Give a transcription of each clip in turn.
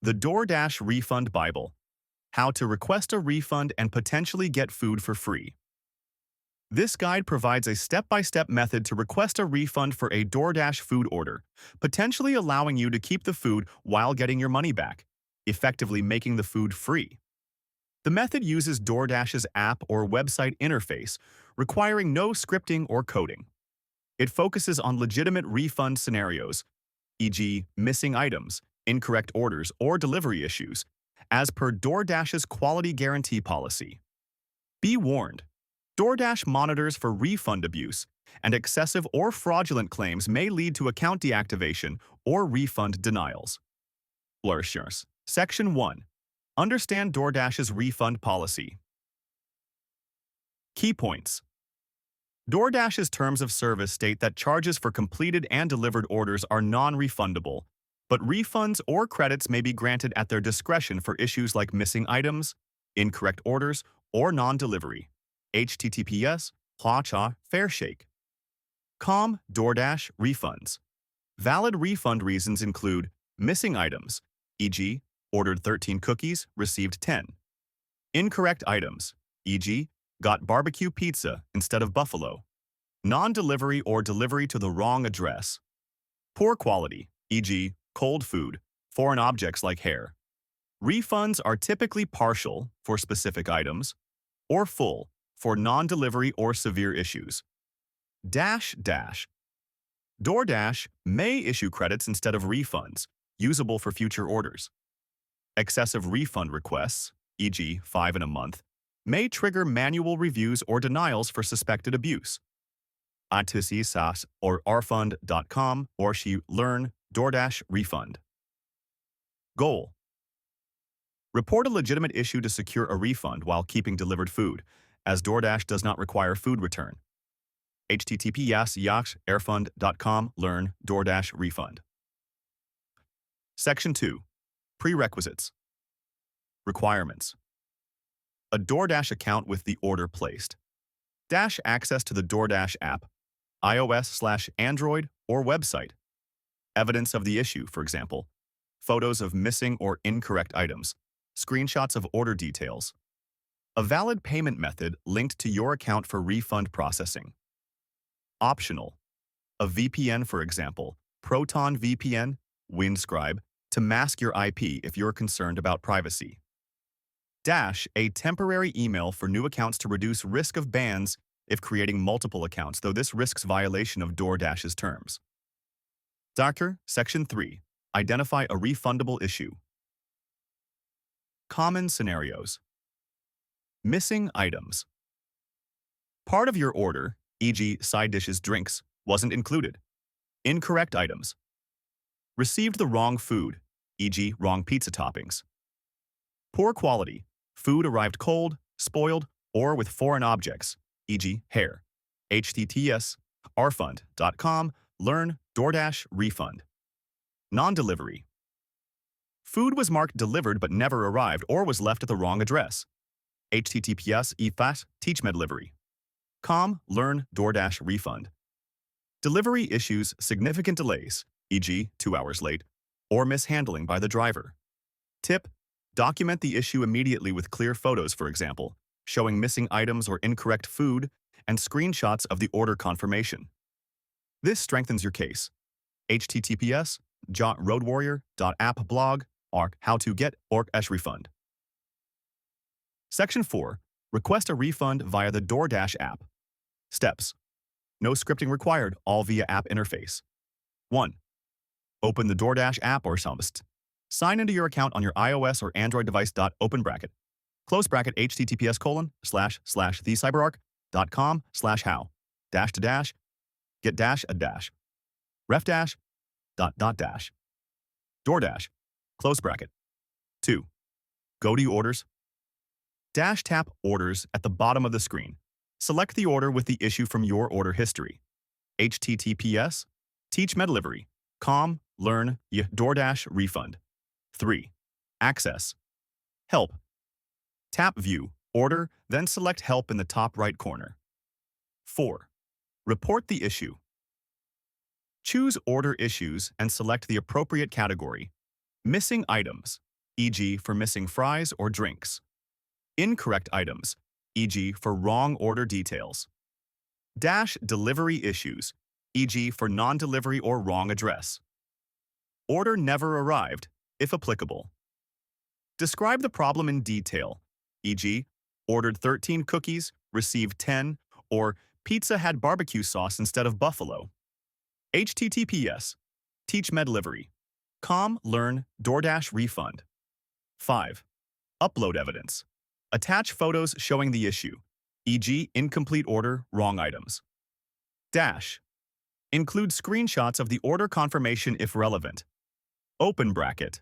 The DoorDash Refund Bible. How to request a refund and potentially get food for free. This guide provides a step-by-step method to request a refund for a DoorDash food order, potentially allowing you to keep the food while getting your money back, effectively making the food free. The method uses DoorDash's app or website interface, requiring no scripting or coding. It focuses on legitimate refund scenarios, e.g., missing items, incorrect orders, or delivery issues, as per DoorDash's quality guarantee policy. Be warned, DoorDash monitors for refund abuse, and excessive or fraudulent claims may lead to account deactivation or refund denials. Flourishers. Section 1. Understand DoorDash's refund policy. Key points. DoorDash's terms of service state that charges for completed and delivered orders are non-refundable, but refunds or credits may be granted at their discretion for issues like missing items, incorrect orders, or non-delivery. https fair shake. DoorDash refunds. Valid refund reasons include missing items, e.g., ordered 13 cookies, received 10. Incorrect items, e.g., got barbecue pizza instead of buffalo. Non-delivery or delivery to the wrong address. Poor quality, e.g., cold food, foreign objects like hair. Refunds are typically partial for specific items, or full for non-delivery or severe issues. DoorDash may issue credits instead of refunds, usable for future orders. Excessive refund requests, e.g., 5 in a month, may trigger manual reviews or denials for suspected abuse. @sas or rfund.com or learn DoorDash refund. Goal. Report a legitimate issue to secure a refund while keeping delivered food, as DoorDash does not require food return. https rfund.com learn DoorDash refund. Section 2. Prerequisites. Requirements. A DoorDash account with the order placed. Dash access to the DoorDash app, iOS/Android, or website. Evidence of the issue, for example, photos of missing or incorrect items, screenshots of order details. A valid payment method linked to your account for refund processing. Optional. A VPN, for example, Proton VPN, Windscribe, to mask your IP if you're concerned about privacy. A temporary email for new accounts to reduce risk of bans if creating multiple accounts, though this risks violation of DoorDash's terms. Section 3. Identify a refundable issue. Common scenarios. Missing items. Part of your order, e.g., side dishes, drinks, wasn't included. Incorrect items. Received the wrong food, e.g., wrong pizza toppings. Poor quality. Food arrived cold, spoiled, or with foreign objects, e.g., hair. https rfund.com learn DoorDash refund. Non-delivery. Food was marked delivered but never arrived or was left at the wrong address. https teachmedlivery. learn DoorDash refund. Delivery issues, significant delays, e.g., 2 hours late, or mishandling by the driver. Tip: document the issue immediately with clear photos, for example, showing missing items or incorrect food, and screenshots of the order confirmation. This strengthens your case. https roadwarrior.app blog how to get refund. Section 4. Request a refund via the DoorDash app. Steps. No scripting required, all via app interface. 1. Open the DoorDash app or Summist. Sign into your account on your iOS or Android device. Open bracket. Close bracket https://thecyberark.com/how --to get -a ref --. DoorDash. Close bracket. 2. Go to your orders. Tap orders at the bottom of the screen. Select the order with the issue from your order history. https teachmedlivery. learn DoorDash refund. 3. Access. Help. Tap View, Order, then select Help in the top right corner. 4. Report the issue. Choose Order Issues and select the appropriate category. Missing items. e.g. for missing fries or drinks. Incorrect items, e.g. for wrong order details. Dash delivery issues, e.g. for non-delivery or wrong address. Order never arrived, if applicable. Describe the problem in detail, e.g., ordered 13 cookies, received 10, or pizza had barbecue sauce instead of buffalo. HTTPS. TeachMedLivery. Learn DoorDash Refund. 5. Upload evidence. Attach photos showing the issue, e.g. incomplete order, wrong items. Dash. Include screenshots of the order confirmation if relevant. Open bracket.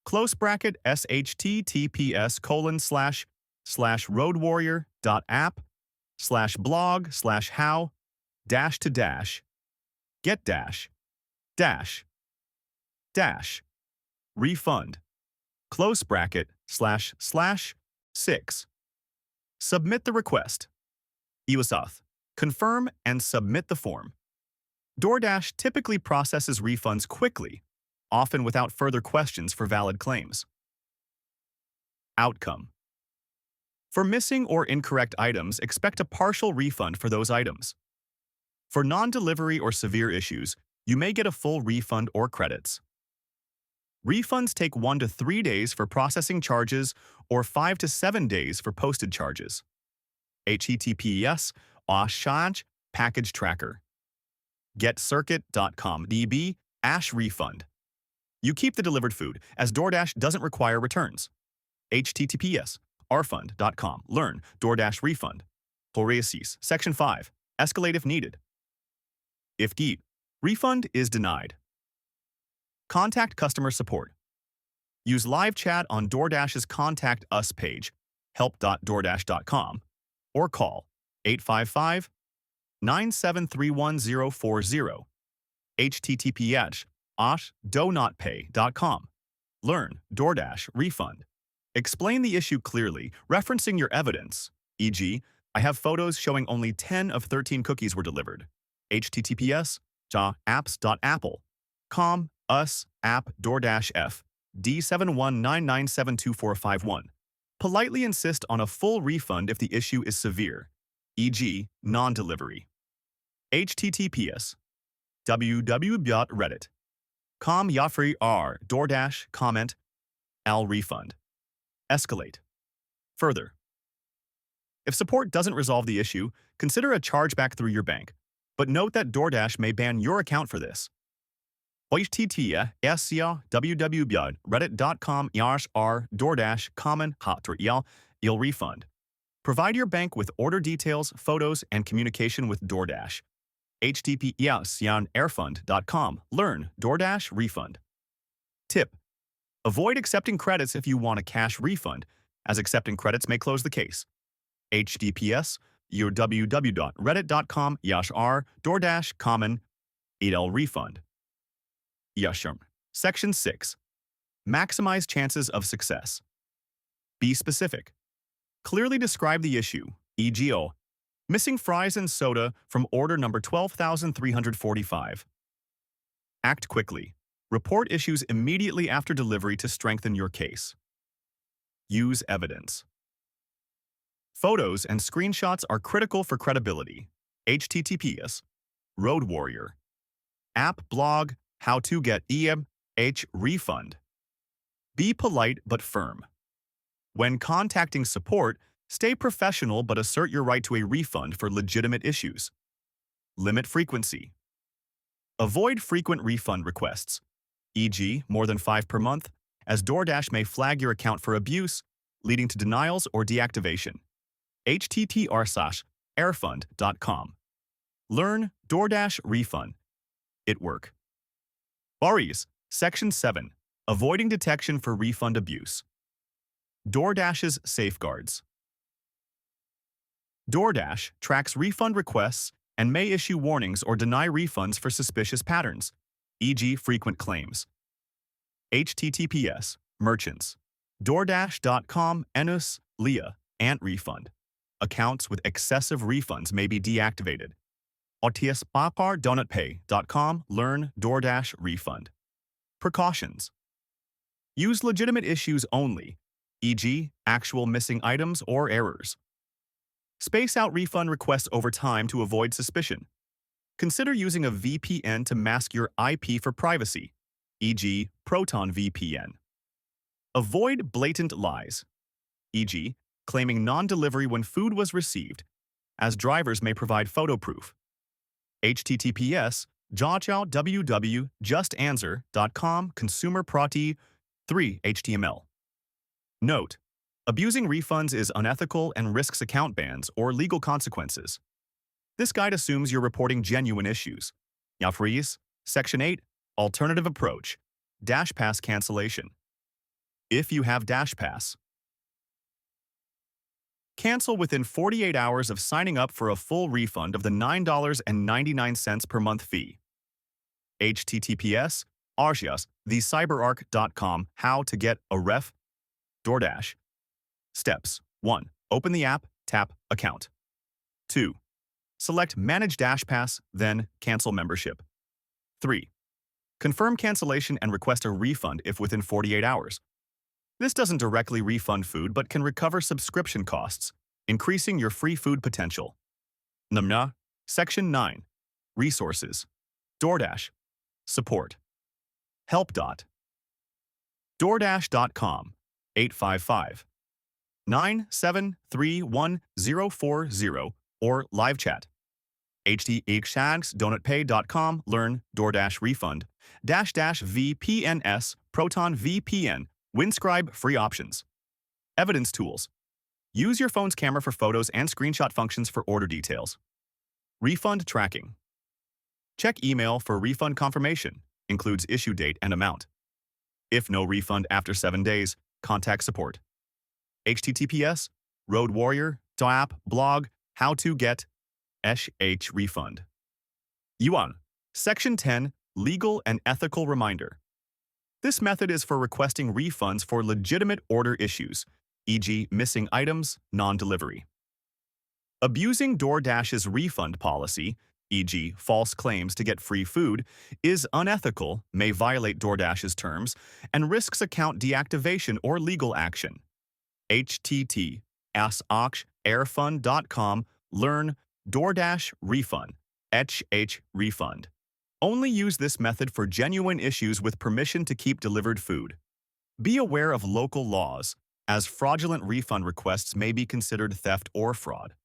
Close bracket https://roadwarrior.app/blog/how dash to dash get dash dash refund close bracket //6. Submit the request. Iwasath. Confirm and submit the form. DoorDash typically processes refunds quickly, often without further questions for valid claims. Outcome. For missing or incorrect items, expect a partial refund for those items. For non-delivery or severe issues, you may get a full refund or credits. Refunds take 1 to 3 days for processing charges or 5 to 7 days for posted charges. HTTPS // package tracker. GetCircuit.com DB Ash refund. You keep the delivered food, as DoorDash doesn't require returns. HTTPS rfund.com. Learn DoorDash refund. Horaces. Section 5. Escalate if needed. If deep, refund is denied. Contact customer support. Use live chat on DoorDash's Contact Us page, help.doordash.com, or call 855-9731040. https://donotpay.com. Learn DoorDash refund. Explain the issue clearly, referencing your evidence, e.g., I have photos showing only 10 of 13 cookies were delivered. https://apps.apple.com us app DoorDash F D719972451. Politely insist on a full refund if the issue is severe, e.g., non-delivery. https www.reddit.com Yafri R DoorDash comment al refund. Escalate. Further. If support doesn't resolve the issue, consider a chargeback through your bank, but note that DoorDash may ban your account for this. www.reddit.com r DoorDash common hot il refund. Provide your bank with order details, photos, and communication with DoorDash. https://airfund.com. Learn DoorDash refund. Tip. Avoid accepting credits if you want a cash refund, as accepting credits may close the case. https www.reddit.com r DoorDash common il refund. Yasham. Section 6. Maximize chances of success. Be specific. Clearly describe the issue, e.g. missing fries and soda from order number 12,345. Act quickly. Report issues immediately after delivery to strengthen your case. Use evidence. Photos and screenshots are critical for credibility. https Road Warrior. App blog how to get EMH refund. Be polite but firm. When contacting support, stay professional but assert your right to a refund for legitimate issues. Limit frequency. Avoid frequent refund requests, e.g. more than 5 per month, as DoorDash may flag your account for abuse, leading to denials or deactivation. https://airfund.com. Learn DoorDash refund. It work. Barries. Section 7. Avoiding detection for refund abuse. DoorDash's safeguards. DoorDash tracks refund requests and may issue warnings or deny refunds for suspicious patterns, e.g. frequent claims. https merchants. DoorDash.com Enus Leah Ant refund. Accounts with excessive refunds may be deactivated. donotpay.com Learn DoorDash refund. Precautions. Use legitimate issues only, e.g., actual missing items or errors. Space out refund requests over time to avoid suspicion. Consider using a VPN to mask your IP for privacy, e.g., Proton VPN. Avoid blatant lies, e.g., claiming non-delivery when food was received, as drivers may provide photo proof. https www.justanswer.com Consumer Prati 3 HTML. Note: abusing refunds is unethical and risks account bans or legal consequences. This guide assumes you're reporting genuine issues. Freeze, Section 8, Alternative Approach, Dash Pass Cancellation. If you have Dash Pass, cancel within 48 hours of signing up for a full refund of the $9.99 per month fee. https thecyberark.com How to get a ref DoorDash. Steps: 1. Open the app, tap Account. 2. Select Manage Dash Pass, then Cancel Membership. 3. Confirm cancellation and request a refund if within 48 hours. This doesn't directly refund food but can recover subscription costs, increasing your free food potential. Section 9. Resources. DoorDash. Support. Help. DoorDash.com 855-9731040 or live chat. donutpay.com Learn DoorDash Refund VPNs Proton VPN Windscribe free options. Evidence tools. Use your phone's camera for photos and screenshot functions for order details. Refund tracking. Check email for refund confirmation. Includes issue date and amount. If no refund after 7 days, contact support. https roadwarrior.app blog how to get refund. Yuan. Section 10 Legal and Ethical Reminder. This method is for requesting refunds for legitimate order issues, e.g., missing items, non-delivery. Abusing DoorDash's refund policy, e.g., false claims to get free food, is unethical, may violate DoorDash's terms, and risks account deactivation or legal action. https://airfund.com Learn DoorDash Refund Refund. Only use this method for genuine issues with permission to keep delivered food. Be aware of local laws, as fraudulent refund requests may be considered theft or fraud.